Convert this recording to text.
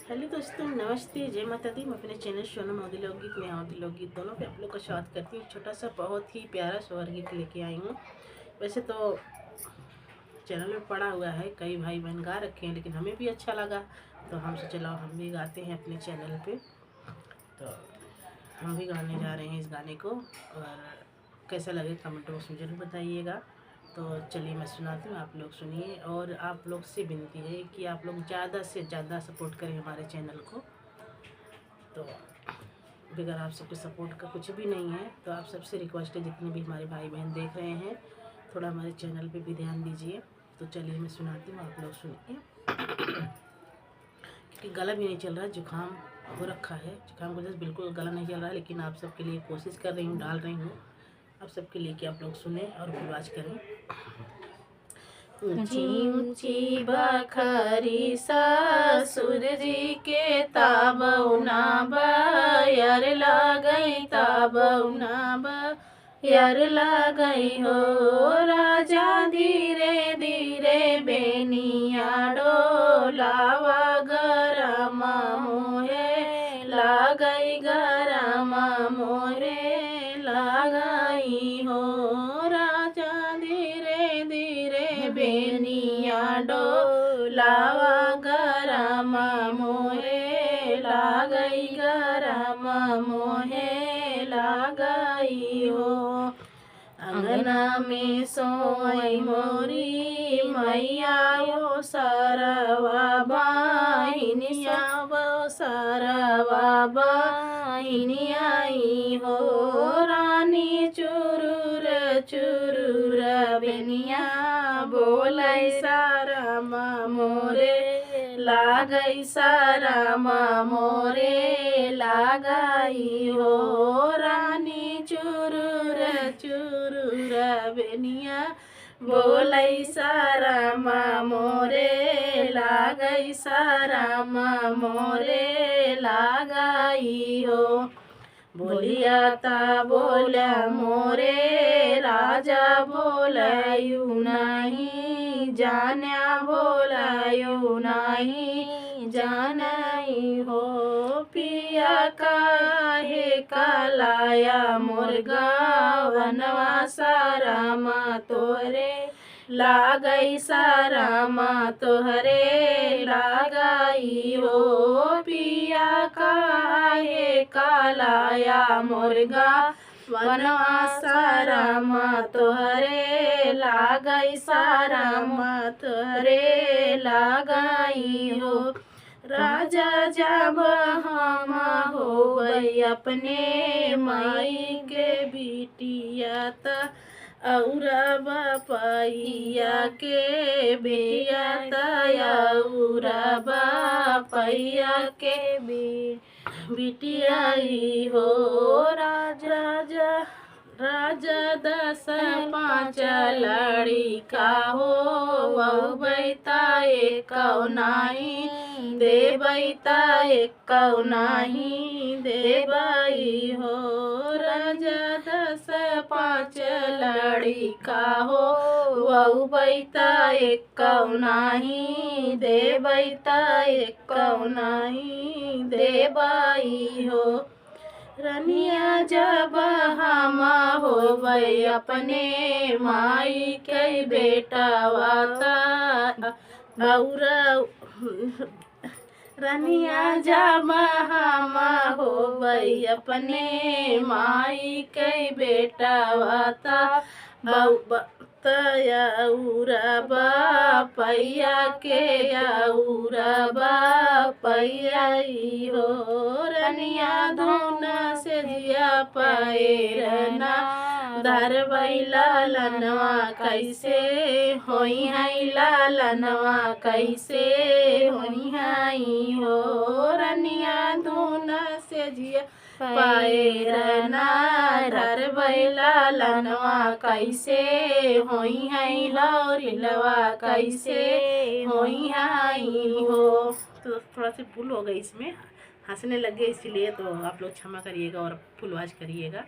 Hello दोस्तों, नमस्ते, जय माता दी। मैं अपने चैनल सोनम मोदी लोकगीत में मोदी लोकगीत दोनों पे आप लोग का स्वागत करती हूँ। छोटा सा बहुत ही प्यारा स्वर गीत लेके आई हूँ। वैसे तो चैनल में पड़ा हुआ है, कई भाई बहन गा रखे हैं, लेकिन हमें भी अच्छा लगा तो हम सोचे चलो हम भी गाते हैं अपने चैनल पे। तो हम भी गाने जा रहे हैं इस गाने को, और कैसा लगे कमेंट बॉक्स में जरूर बताइएगा। तो चलिए मैं सुनाती हूँ, आप लोग सुनिए। और आप लोग से विनती है कि आप लोग ज़्यादा से ज़्यादा सपोर्ट करें हमारे चैनल को। तो बगैर आप सबके सपोर्ट का कुछ भी नहीं है। तो आप सबसे रिक्वेस्ट है, जितने भी हमारे भाई बहन देख रहे हैं, थोड़ा हमारे चैनल पे भी ध्यान दीजिए। तो चलिए मैं सुनाती हूँ, आप लोग सुनिए। क्योंकि गला भी नहीं चल रहा है, जुकाम हो रखा है। जुकाम की वजह से बिल्कुल गला नहीं चल रहा है, लेकिन आप सबके लिए कोशिश कर रही हूँ, डाल रही हूँ आप सबके लिए कि आप लोग सुने और आवाज करें। ऊंची ऊंची बखरी ससुर जी के ताबौना बयर लगई, ताबौना बयर लगई हो। राजा धीरे धीरे बेनिया डोलावा, गरम मोहे लगई, गरम मोरे लगई हो। राजा धीरे धीरे बेनिया डोलावा, गरम मोहे लगई, गरम मोहे लगई हो। अंगना में सोई मोरी मैया वो सरवा बाहिनिया, वो सरवा बाहिनिया हो। रानी चुरुर चुरुर बेनिया बोलै, साराम मोरे लागई, साराम मोरे लागई हो। रानी चुरुर चुरुर बेनिया बोलै, साराम मोरे लागई, साराम मोरे लागई हो। बोलिया ता बोला मोरे राजा, बोलायु नहीं जान्या, बोलायु नहीं जानाई हो। पिया काहे कालाया मुर्गा वनवा, साराम तोरे लागई, साराम तोहरे लागई हो। पिया काहे कालाया मुर्गा वनवा, साराम तोहरे लागई, साराम तोहरे लागई हो। राजा जब हम होवै अपने माई के बिटिया, त और बापैया के बिया, और बापैया के बिटियाई हो। राजा राजा 10 5 लड़िका हो, वहु बैता एक नाही देवैता, एक नाही देवई हो। राजा 10 5 लड़िका हो, वहु बैता एक नाही देवैता, एक नाही देवई हो। रनिया जब हम होवै अपने माई के बेटा वाता, और रनिया जब हम होवै अपने माई के बेटा वाता, और बापैया के और बापैया हो। रनिया धुन से जिया पैरना धरबै, लालनवा कैसे होई है, लालनवा कैसे होई है हो। रनिया धुन से जिया पैरना धरबै, लालनवा कैसे होई है, लौरिलवा कैसे होई है हो। तो थोड़ा सी भूल हो गई इसमें, हंसने लग गए, इसलिए तो आप लोग क्षमा करिएगा और फुलवाज करिएगा।